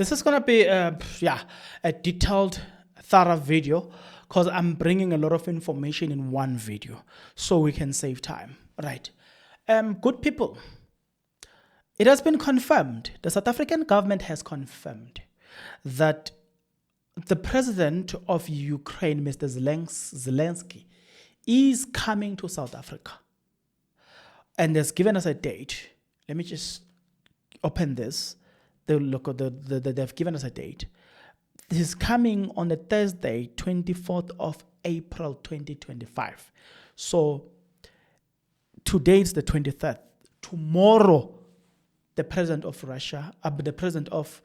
This is gonna be a detailed, thorough video because I'm bringing a lot of information in one video so we can save time. Right. Good people. It has been confirmed. The South African government has confirmed that the president of Ukraine, Mr. Zelenskyy, is coming to South Africa and has given us a date. Let me just open this. They've given us a date. This is coming on the Thursday, 24th of April, 2025. So today is the 23rd. Tomorrow, the president of Russia, the president of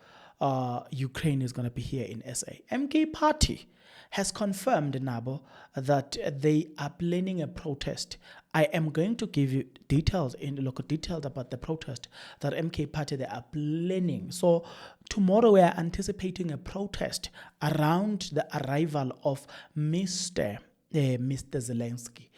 Ukraine is going to be here in SA. MK Party has confirmed, Nabo, that they are planning a protest. I am going to give you details about the protest that MK Party they are planning. So tomorrow we are anticipating a protest around the arrival of Mr. Zelenskyy.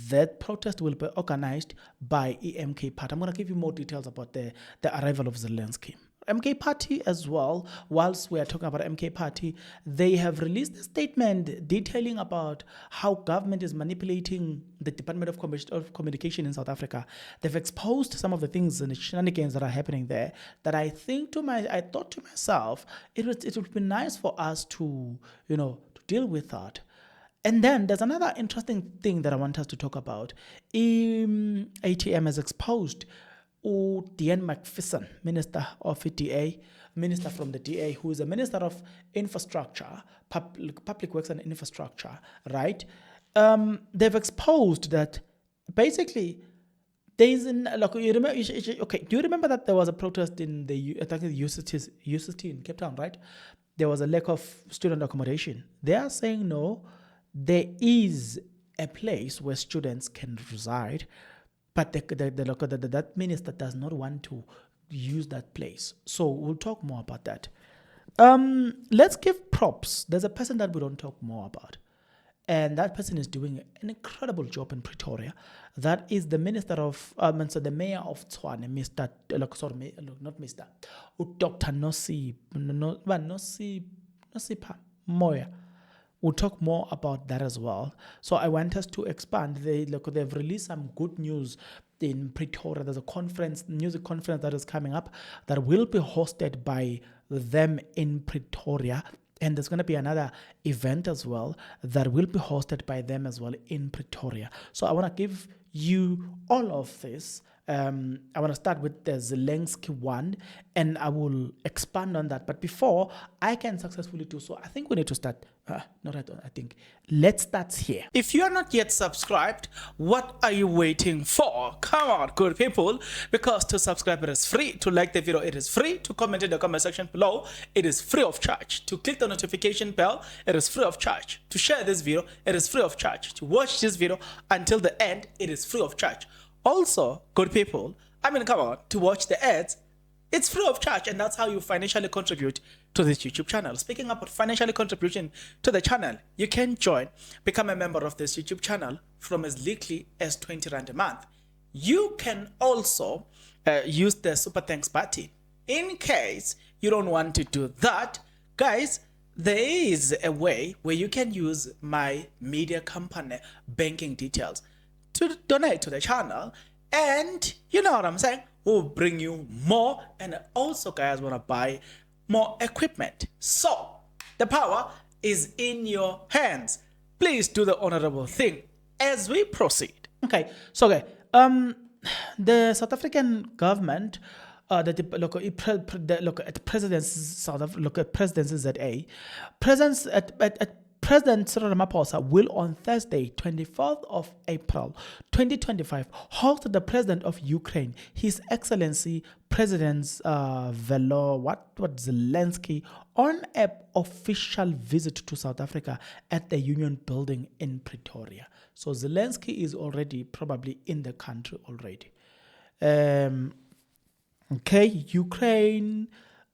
That protest will be organized by MK Party. I'm going to give you more details about the arrival of Zelenskyy. MK Party as well, whilst we are talking about MK Party, they have released a statement detailing about how government is manipulating the Department of Communication in South Africa. They've exposed some of the things and the shenanigans that are happening there that I thought to myself, it would be nice for us to deal with that. And then there's another interesting thing that I want us to talk about. ATM has exposed Dean McPherson, Minister of the DA, Minister from the DA, who is a Minister of Infrastructure, Public Works and Infrastructure, right? They've exposed that basically there is do you remember that there was a protest in the UCT in Cape Town, right? There was a lack of student accommodation. They are saying no, there is a place where students can reside, but that minister does not want to use that place. So we'll talk more about that. Let's give props. There's a person that we don't talk more about. And that person is doing an incredible job in Pretoria. That is the minister of, the mayor of Tshwane, Dr. Nosipha Moya. We'll talk more about that as well. So I want us to expand. They've released some good news in Pretoria. There's a music conference that is coming up that will be hosted by them in Pretoria. And there's going to be another event as well that will be hosted by them as well in Pretoria. So I want to give you all of this. I want to start with the Zelenskyy one, and I will expand on that. But before I can successfully do so, I think we need to start. Let's start here. If you are not yet subscribed, what are you waiting for? Come on, good people, because to subscribe it is free. To like the video, it is free. To comment in the comment section below, it is free of charge. To click the notification bell, it is free of charge. To share this video, it is free of charge. To watch this video until the end, it is free of charge. Also, good people, come on, to watch the ads, it's free of charge, and that's how you financially contribute to this YouTube channel. Speaking about financially contribution to the channel, you can become a member of this YouTube channel from as little as 20 Rand a month. You can also use the Super Thanks button. In case you don't want to do that, guys, there is a way where you can use my media company banking details to donate to the channel, and you know what I'm saying, we'll bring you more, and also guys want to buy more equipment. So the power is in your hands. Please do the honorable thing as we proceed. Okay, so the South African government, President Cyril Ramaphosa will on Thursday, 24th of April, 2025, host the President of Ukraine, His Excellency President Zelenskyy, on an official visit to South Africa at the Union Building in Pretoria. So Zelenskyy is already probably in the country already. Ukraine.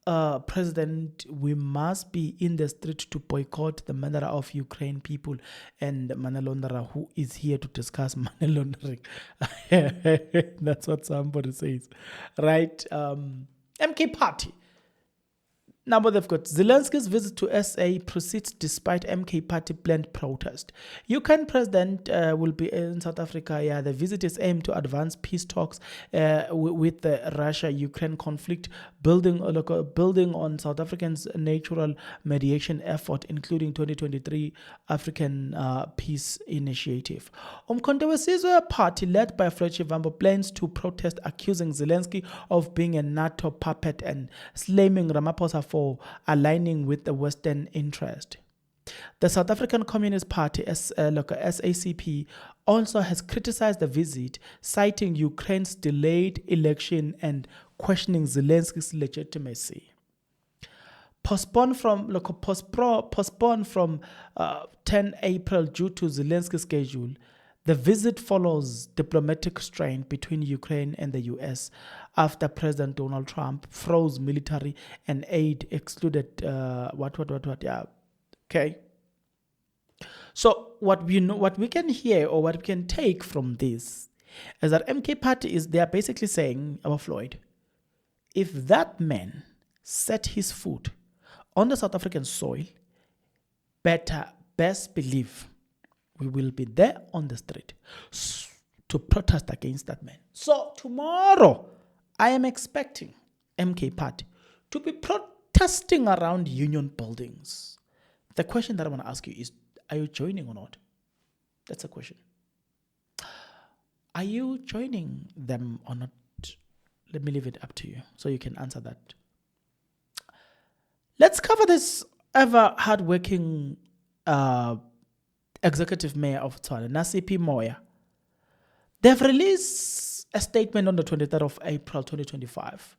President, we must be in the street to boycott the murder of Ukraine people and money launderer who is here to discuss money laundering. That's what somebody says, right? MK Party. Now, what they've got, Zelensky's visit to SA proceeds despite MK party planned protest. Ukraine president will be in South Africa. Yeah, the visit is aimed to advance peace talks with the Russia-Ukraine conflict, building on South Africa's natural mediation effort, including 2023 African Peace Initiative. Umkhonto weSizwe party led by Floyd Shivambu plans to protest, accusing Zelensky of being a NATO puppet and slamming Ramaphosa for aligning with the Western interest. The South African Communist Party, SACP, also has criticized the visit, citing Ukraine's delayed election and questioning Zelensky's legitimacy. Postponed from 10 April due to Zelensky's schedule, the visit follows diplomatic strain between Ukraine and the US after President Donald Trump froze military and aid, excluded yeah. Okay. So what we can hear or what we can take from this is that MK Party they are basically saying, about Floyd, if that man set his foot on the South African soil, best believe we will be there on the street to protest against that man. So tomorrow, I am expecting MK Party to be protesting around union buildings. The question that I want to ask you is, are you joining or not? That's a question. Are you joining them or not? Let me leave it up to you so you can answer that. Let's cover this ever hardworking executive mayor of Tshwane, Nasipi Moya. They've released a statement on the 23rd of April 2025.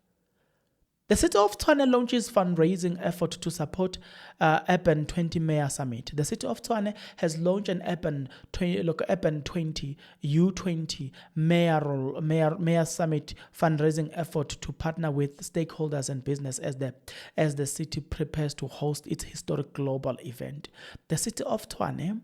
The city of Tshwane launches fundraising effort to support Urban 20 Mayor Summit. The city of Tshwane has launched an Urban 20 U20 Mayor Summit fundraising effort to partner with stakeholders and business as the city prepares to host its historic global event. The city of Tshwane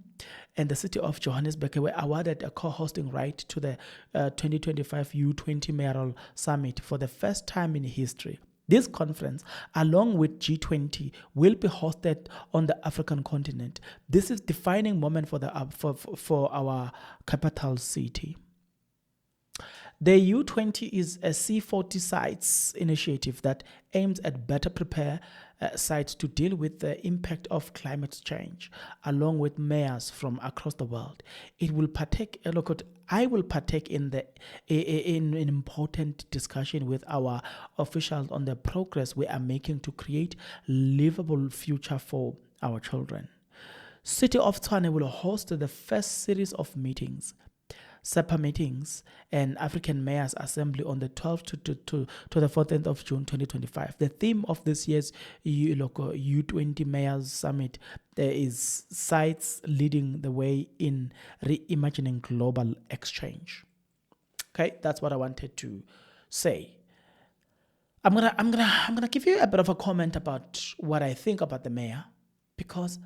and the city of Johannesburg were awarded a co-hosting right to the 2025 U20 Mayoral Summit for the first time in history. This conference, along with G20, will be hosted on the African continent. This is a defining moment for our capital city. The U20 is a C40 sites initiative that aims at better prepare sites to deal with the impact of climate change, along with mayors from across the world. I will partake in an important discussion with our officials on the progress we are making to create livable future for our children. City of Tshwane will host the first series of meetings, SEPA meetings, and African Mayors Assembly on the 12th to the 14th of June 2025. The theme of this year's U20 Mayors Summit is Sites Leading the Way in Reimagining Global Exchange. Okay, that's what I wanted to say. I'm gonna give you a bit of a comment about what I think about the mayor, because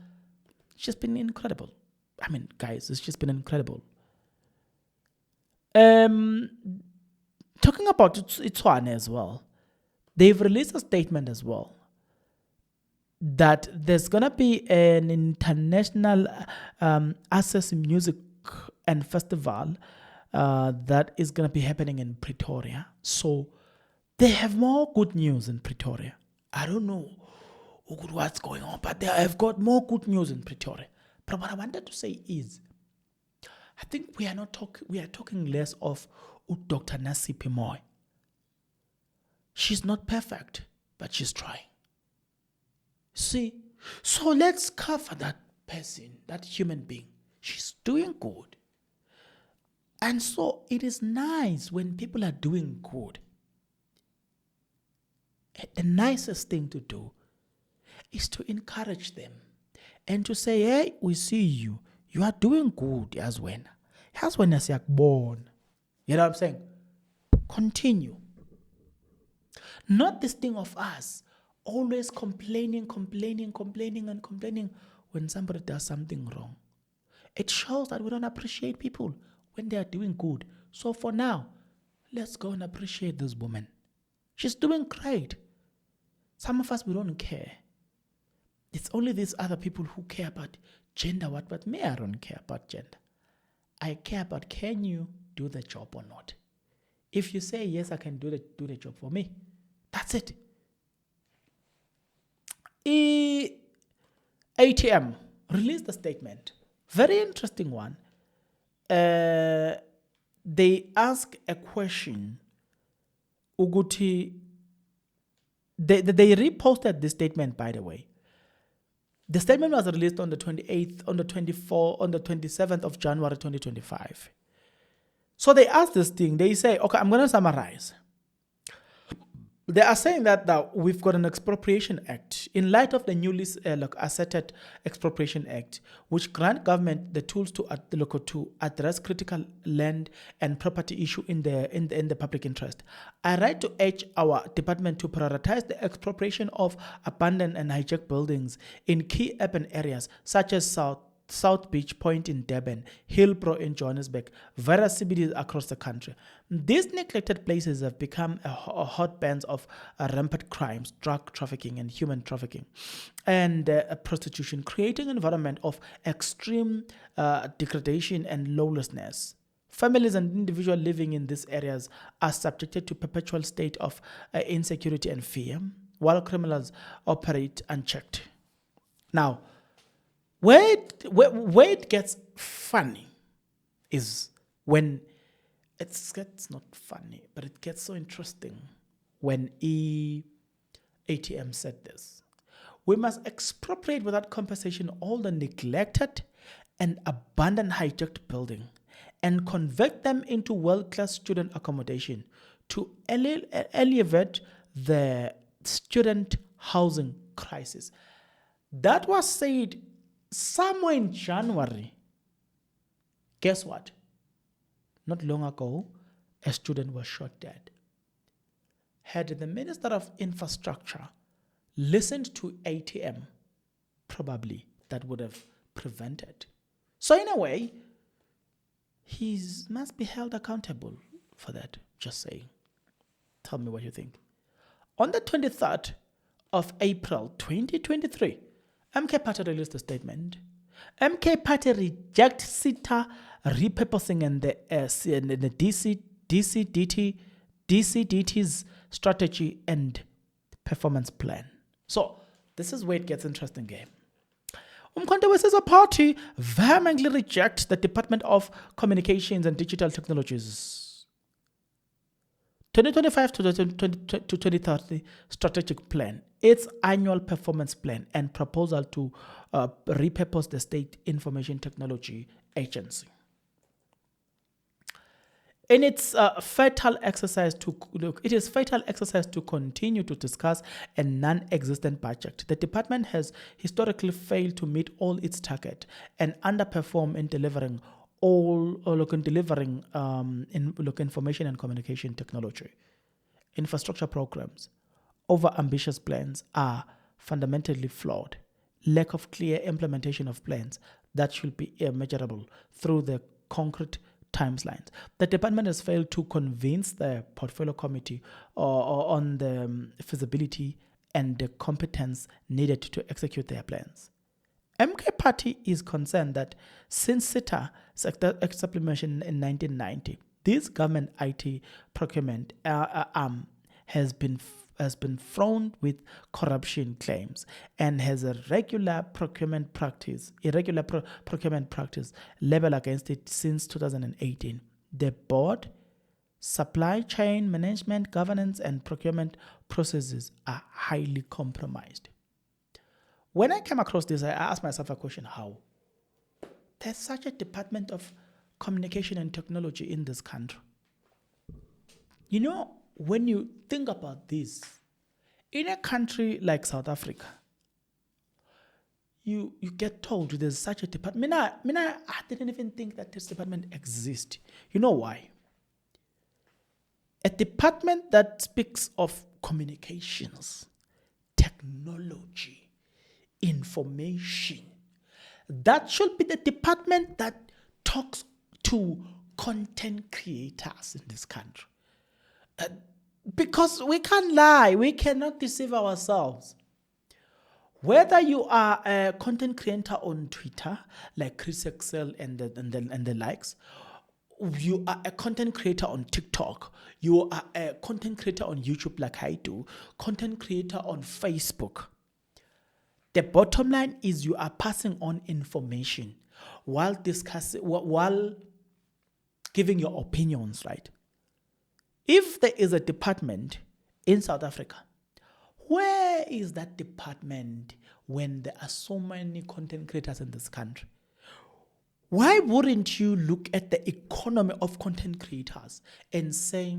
it's just been incredible. I mean, guys, it's just been incredible. Talking about Tshwane as well, they've released a statement as well that there's gonna be an international access music and festival that is gonna be happening in Pretoria. So they have more good news in Pretoria. I don't know what's going on, but they have got more good news in Pretoria. But what I wanted to say is, I think we are talking less of Dr. Nasipi Moy. She's not perfect, but she's trying. See, so let's cover that person, that human being. She's doing good. And so it is nice when people are doing good. The nicest thing to do is to encourage them and to say, hey, we see you. You are doing good as when. As when you're born. You know what I'm saying? Continue. Not this thing of us always complaining when somebody does something wrong. It shows that we don't appreciate people when they are doing good. So for now, let's go and appreciate this woman. She's doing great. Some of us, we don't care. It's only these other people who care about gender. But me, I don't care about gender. I care about, can you do the job or not? If you say, yes, I can do the job for me, that's it. ATM released a statement. Very interesting one. They ask a question. Uguti, they reposted this statement, by the way. The statement was released on the 28th, on the 24th, on the 27th of January 2025. So they asked this thing. They say, okay, I'm going to summarize. They are saying that we've got an expropriation act in light of the newly asserted expropriation act, which grant government the tools to address critical land and property issue in the public interest. I write to urge our department to prioritize the expropriation of abandoned and hijacked buildings in key urban areas such as South Beach Point in Durban, Hillbrow in Johannesburg, various CBDs across the country. These neglected places have become a hotbeds of rampant crimes, drug trafficking and human trafficking, and prostitution, creating an environment of extreme degradation and lawlessness. Families and individuals living in these areas are subjected to perpetual state of insecurity and fear, while criminals operate unchecked. Now, where it gets funny is when it gets not funny, but it gets so interesting when ATM said this. We must expropriate without compensation all the neglected and abandoned hijacked building and convert them into world-class student accommodation to alleviate the student housing crisis. That was said somewhere in January. Guess what? Not long ago, a student was shot dead. Had the Minister of Infrastructure listened to ATM, probably that would have prevented. So in a way, he must be held accountable for that. Just saying. Tell me what you think. On the 23rd of April 2023, MK Party released a statement. MK Party rejects SITA repurposing and the DCDT's strategy and performance plan. So, this is where it gets interesting, game. Umkhonto as a party vehemently rejects the Department of Communications and Digital Technologies 2025 to 2030 strategic plan, its annual performance plan, and proposal to repurpose the State Information Technology Agency. In its fatal exercise to continue to discuss a non-existent budget. The department has historically failed to meet all its targets and underperform in delivering information and communication technology. Infrastructure programs, over-ambitious plans are fundamentally flawed. Lack of clear implementation of plans that should be measurable through the concrete timelines. The department has failed to convince the portfolio committee on the feasibility and the competence needed to execute their plans. MK Party is concerned that since SITA establishment in 1990, this government IT procurement arm has been fraught with corruption claims and has a irregular procurement practice leveled against it since 2018. The board, supply chain management, governance, and procurement processes are highly compromised. When I came across this, I asked myself a question: how? There's such a Department of Communication and Technology in this country. You know, when you think about this, in a country like South Africa, you get told there's such a department. I didn't even think that this department exists. You know why? A department that speaks of communications, technology, information, that should be the department that talks to content creators in this country. Because we can't lie, we cannot deceive ourselves. Whether you are a content creator on Twitter, like Chris Excel and the likes, you are a content creator on TikTok, you are a content creator on YouTube like I do, content creator on Facebook. The bottom line is you are passing on information while discussing, while giving your opinions, right? If there is a department in South Africa, where is that department when there are so many content creators in this country? Why wouldn't you look at the economy of content creators and say,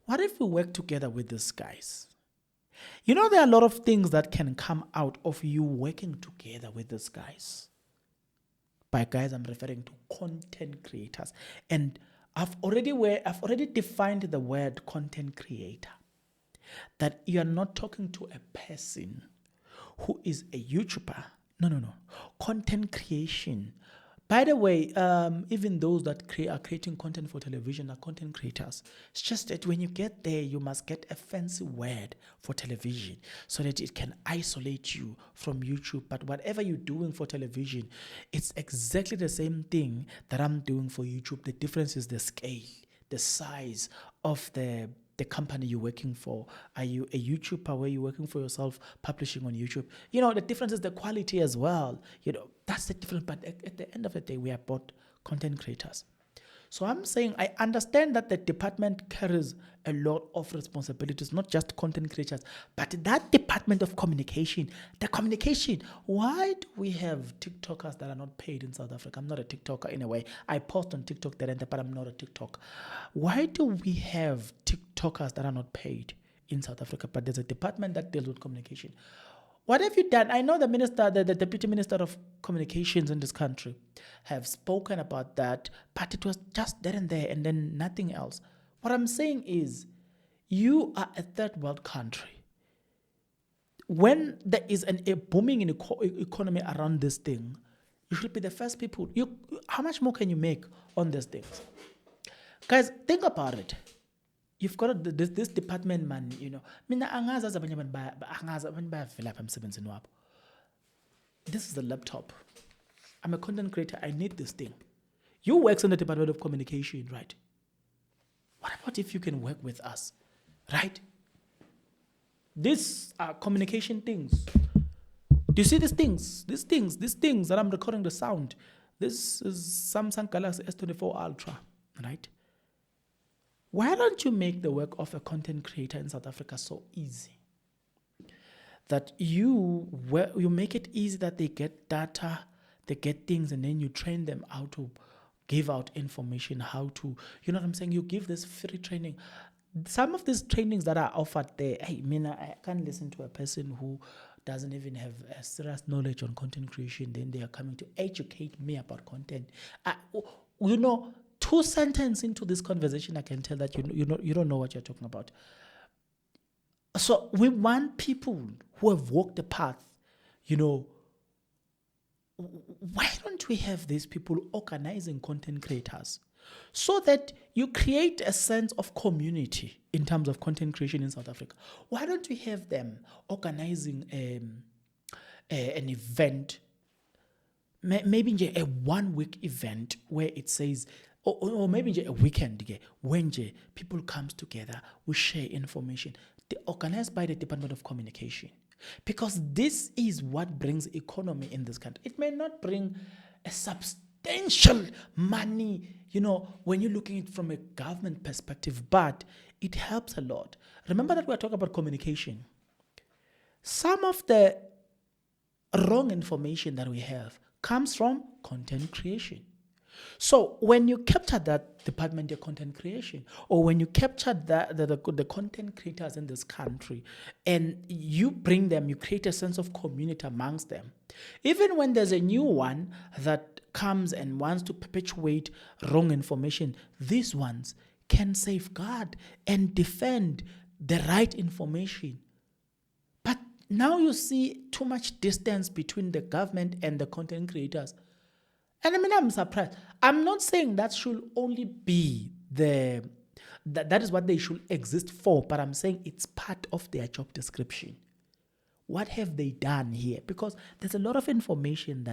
what if we work together with these guys? You know, there are a lot of things that can come out of you working together with these guys. By guys, I'm referring to content creators. And I've already defined the word content creator. That you are not talking to a person who is a YouTuber. No. Content creation. By the way, even those that are creating content for television are content creators. It's just that when you get there, you must get a fancy word for television so that it can isolate you from YouTube. But whatever you're doing for television, it's exactly the same thing that I'm doing for YouTube. The difference is the scale, the size of the company you're working for. Are you a YouTuber where you're working for yourself, publishing on YouTube? You know, the difference is the quality as well. You know, that's the difference. But at the end of the day, we are both content creators. So I'm saying I understand that the department carries a lot of responsibilities, not just content creators, but that department of communication, the communication. Why do we have TikTokers that are not paid in South Africa? I'm not a TikToker anyway. I post on TikTok, but I'm not a TikToker. Why do we have TikTokers that are not paid in South Africa, but there's a department that deals with communication? What have you done? I know the minister, the deputy minister of communications in this country have spoken about that, but it was just there and there and then nothing else. What I'm saying is, you are a third world country. When there is a booming economy around this thing, you should be the first people. How much more can you make on these things? Guys, think about it. You've got this department, man, you know. This is a laptop. I'm a content creator. I need this thing. You work in the Department of Communication, right? What about if you can work with us, right? These are communication things. Do you see these things? These things that I'm recording the sound. This is Samsung Galaxy S24 Ultra, right? Why don't you make the work of a content creator in South Africa so easy? That you make it easy that they get data, they get things, and then you train them how to give out information, how to, you know what I'm saying? You give this free training. Some of these trainings that are offered there, I can't listen to a person who doesn't even have a serious knowledge on content creation. Then they are coming to educate me about content. You know, 2 sentences into this conversation, I can tell that you don't know what you're talking about. So we want people who have walked the path, you know. Why don't we have these people organizing content creators so that you create a sense of community in terms of content creation in South Africa? Why don't we have them organizing an event, maybe a 1-week event where it says, or maybe a weekend when people comes together, we share information. They're organized by the Department of Communication. Because this is what brings economy in this country. It may not bring a substantial money, you know, when you're looking at it from a government perspective, but it helps a lot. Remember that we're talking about communication. Some of the wrong information that we have comes from content creation. So when you capture that department of content creation, or when you capture the content creators in this country, and you bring them, you create a sense of community amongst them. Even when there's a new one that comes and wants to perpetuate wrong information, these ones can safeguard and defend the right information. But now you see too much distance between the government and the content creators. And I'm surprised. I'm not saying that should only be the That is what they should exist for. But I'm saying it's part of their job description. What have they done here? Because there's a lot of information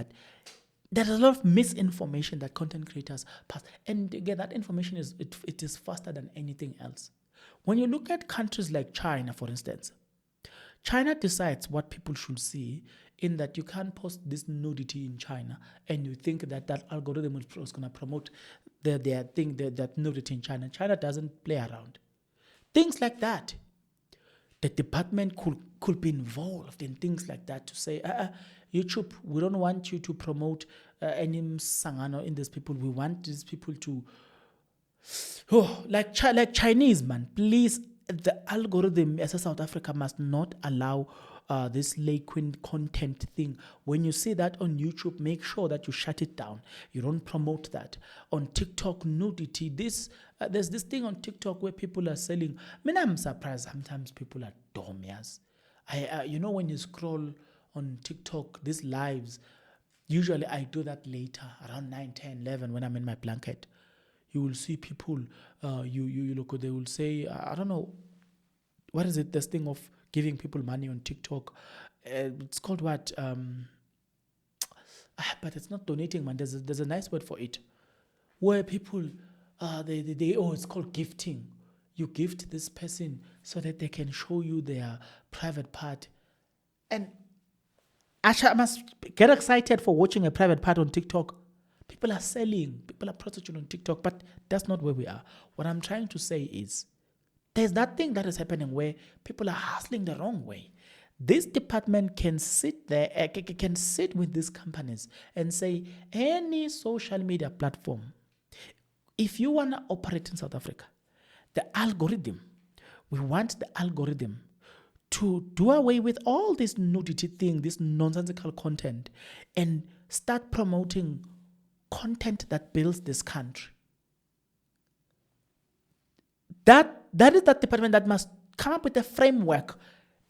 there's a lot of misinformation that content creators pass. And again, that information it is faster than anything else. When you look at countries like China, for instance, China decides what people should see, in that you can't post this nudity in China and you think that algorithm is going to promote their thing, that nudity in China. China doesn't play around. Things like that. The department could be involved in things like that to say, YouTube, we don't want you to promote any sangano in these people. We want these people to, like Chinese, man, please, the algorithm as a South Africa must not allow this liquid content thing. When you see that on YouTube, make sure that you shut it down. You don't promote that. On TikTok, nudity, there's this thing on TikTok where people are selling. I mean, I'm surprised sometimes people are dumb, yes. When you scroll on TikTok, these lives, usually I do that later, around 9, 10, 11, when I'm in my blanket. You will see people, you look, they will say, I don't know, what is it, this thing of giving people money on TikTok? It's called what? But it's not donating, man. There's a nice word for it. Where people, it's called gifting. You gift this person so that they can show you their private part. And actually, I must get excited for watching a private part on TikTok. People are selling, people are prostituting on TikTok, but that's not where we are. What I'm trying to say is, there's that thing that is happening where people are hustling the wrong way. This department can sit there, can sit with these companies and say, any social media platform, if you want to operate in South Africa, we want the algorithm to do away with all this nudity thing, this nonsensical content, and start promoting content that builds this country. That is that department that must come up with a framework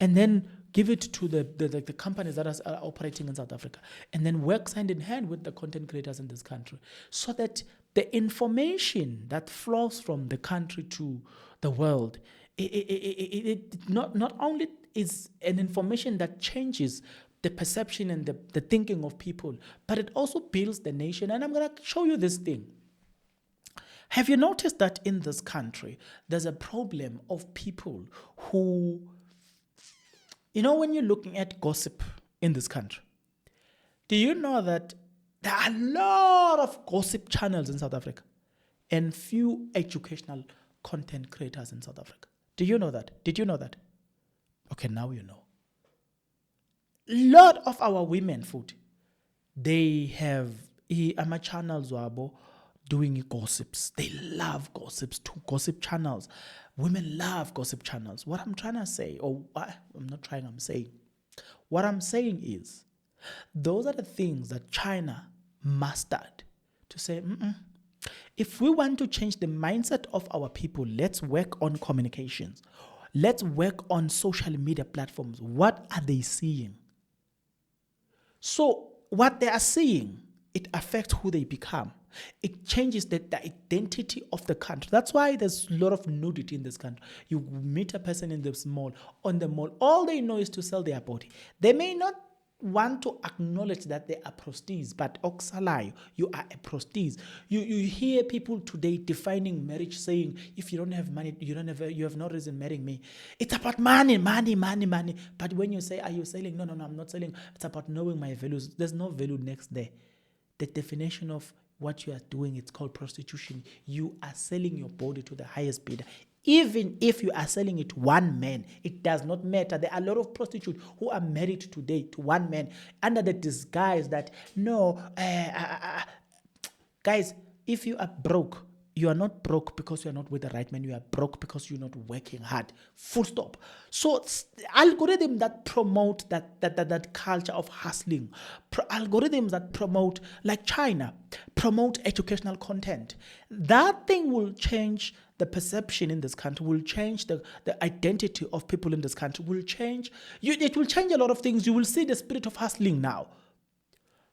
and then give it to the companies that are operating in South Africa, and then work hand in hand with the content creators in this country, so that the information that flows from the country to the world, it not only is an information that changes the perception and the thinking of people, but it also builds the nation. And I'm going to show you this thing. Have you noticed that in this country, there's a problem of people who, when you're looking at gossip in this country, do you know that there are a lot of gossip channels in South Africa and few educational content creators in South Africa? Do you know that? Did you know that? Okay, now you know. Lot of our women food, they have channels wabo doing gossips. They love gossips too, gossip channels. Women love gossip channels. What I'm trying to say, I'm saying, what I'm saying is, those are the things that China mastered to say, if we want to change the mindset of our people, let's work on communications. Let's work on social media platforms. What are they seeing? So what they are seeing, it affects who they become. It changes the identity of the country. That's why there's a lot of nudity in this country. You meet a person in the mall, all they know is to sell their body. They may not want to acknowledge that they are prostitutes, but Oxalai, you are a prostitute. You hear people today defining marriage, saying, if you don't have money, you have no reason marrying me. It's about money. But when you say, are you selling? No, I'm not selling. It's about knowing my values. There's no value next there. The definition of what you are doing, it's called prostitution. You are selling your body to the highest bidder. Even if you are selling it to one man, it does not matter. There are a lot of prostitutes who are married today to one man under the disguise that, guys, if you are broke, you are not broke because you are not with the right man. You are broke because you're not working hard. Full stop. So algorithms that promote that culture of hustling, algorithms that promote, like China, promote educational content, that thing will change the perception in this country, will change the identity of people in this country, will change. It will change a lot of things. You will see the spirit of hustling now.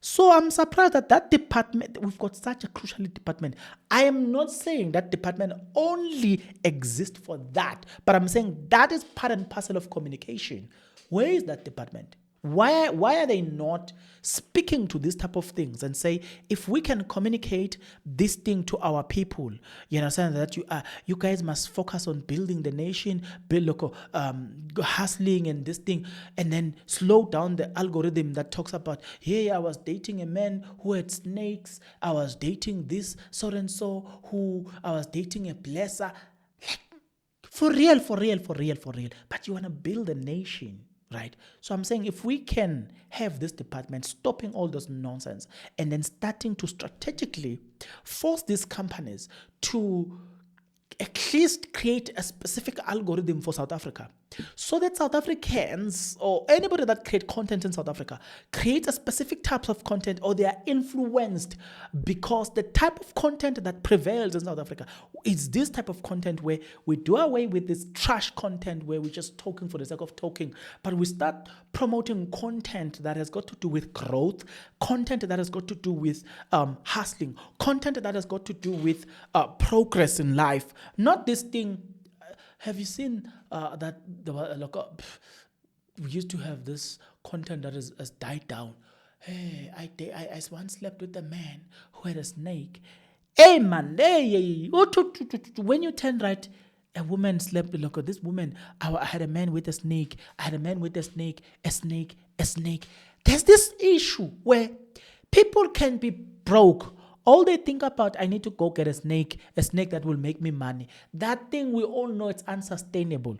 So I'm surprised that that department, we've got such a crucial department. I am not saying that department only exists for that, but I'm saying that is part and parcel of communication. Where is that department? Why are they not speaking to these type of things and say, if we can communicate this thing to our people, you understand that you guys must focus on building the nation, build local hustling and this thing, and then slow down the algorithm that talks about, hey, I was dating a man who had snakes, I was dating this so and so who I was dating a blesser. Like, for real, for real, for real, for real. But you want to build a nation. Right. So I'm saying if we can have this department stopping all this nonsense and then starting to strategically force these companies to at least create a specific algorithm for South Africa so that South Africans or anybody that create content in South Africa create a specific types of content, or they are influenced because the type of content that prevails in South Africa is this type of content where we do away with this trash content where we're just talking for the sake of talking, but we start promoting content that has got to do with growth, content that has got to do with hustling, content that has got to do with progress in life. Not this thing. Have you seen that we used to have this content that has died down? Hey, I once slept with a man who had a snake. Hey man, hey, when you turn right, a woman slept with, look, this woman, I had a man with a snake, I had a man with a snake, a snake, a snake. There's this issue where people can be broke. All they think about, I need to go get a snake that will make me money. That thing, we all know it's unsustainable.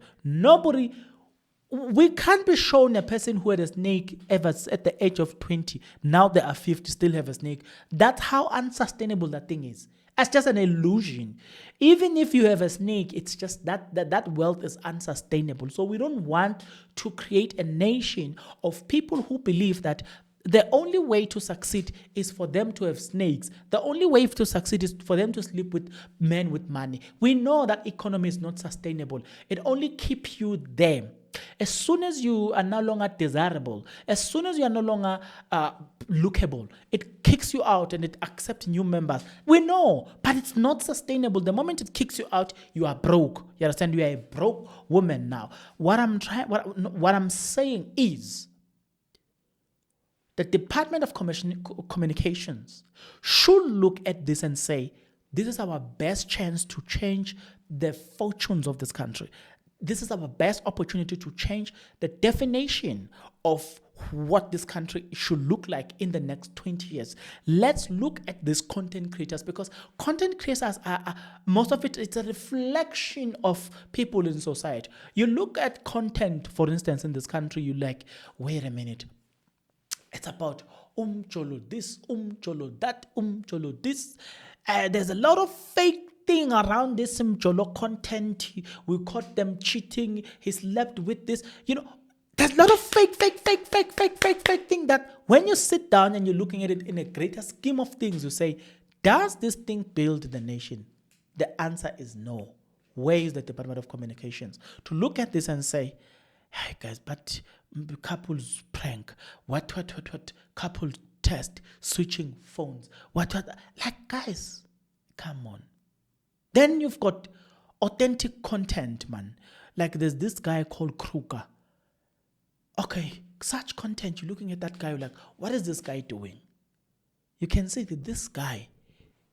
We can't be shown a person who had a snake ever at the age of 20. Now they are 50, still have a snake. That's how unsustainable that thing is. It's just an illusion. Even if you have a snake, it's just that wealth is unsustainable. So we don't want to create a nation of people who believe that the only way to succeed is for them to have snakes. The only way to succeed is for them to sleep with men with money. We know that economy is not sustainable. It only keeps you there. As soon as you are no longer desirable, as soon as you are no longer lookable, it kicks you out and it accepts new members. We know, but it's not sustainable. The moment it kicks you out, you are broke. You understand? You are a broke woman now. What I'm saying is, the Department of Communications should look at this and say, this is our best chance to change the fortunes of this country. This is our best opportunity to change the definition of what this country should look like in the next 20 years. Let's look at these content creators, because content creators are most of it's a reflection of people in society. You look at content, for instance, in this country, you like, wait a minute. It's about cholo this, cholo that, cholo this. There's a lot of fake thing around this cholo content. We caught them cheating. He slept with this. There's a lot of fake thing that when you sit down and you're looking at it in a greater scheme of things, you say, does this thing build the nation? The answer is no. Where is the Department of Communications to look at this and say, hey guys, but couples prank, what, couple test, switching phones, what, like guys, come on. Then you've got authentic content, man. Like there's this guy called Kruger. Okay, such content, you're looking at that guy, you're like, what is this guy doing? You can see that this guy,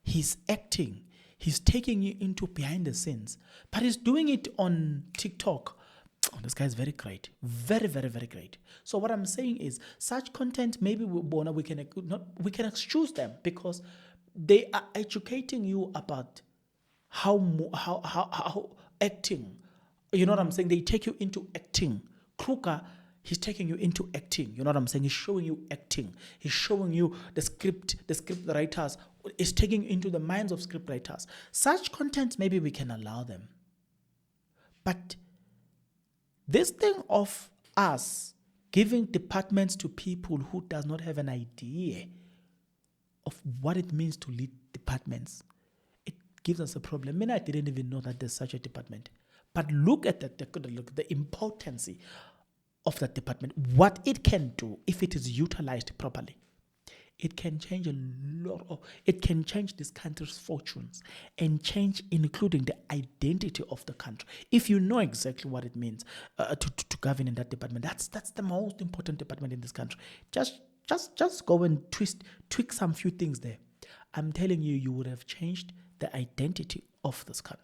he's acting, he's taking you into behind the scenes, but he's doing it on TikTok. Oh, this guy is very great. Very, very, very great. So what I'm saying is, such content, maybe we can excuse them because they are educating you about how acting. You know what I'm saying? They take you into acting. Kruger, he's taking you into acting. You know what I'm saying? He's showing you acting. He's showing you the script writers. He's taking you into the minds of script writers. Such content, maybe we can allow them. But this thing of us giving departments to people who does not have an idea of what it means to lead departments, it gives us a problem. I mean, I didn't even know that there's such a department. But look at the importance of that department, what it can do if it is utilized properly. it can change it can change this country's fortunes and change, including the identity of the country. If you know exactly what it means to govern in that department, that's the most important department in this country. Just go and tweak some few things there. I'm telling you, you would have changed the identity of this country.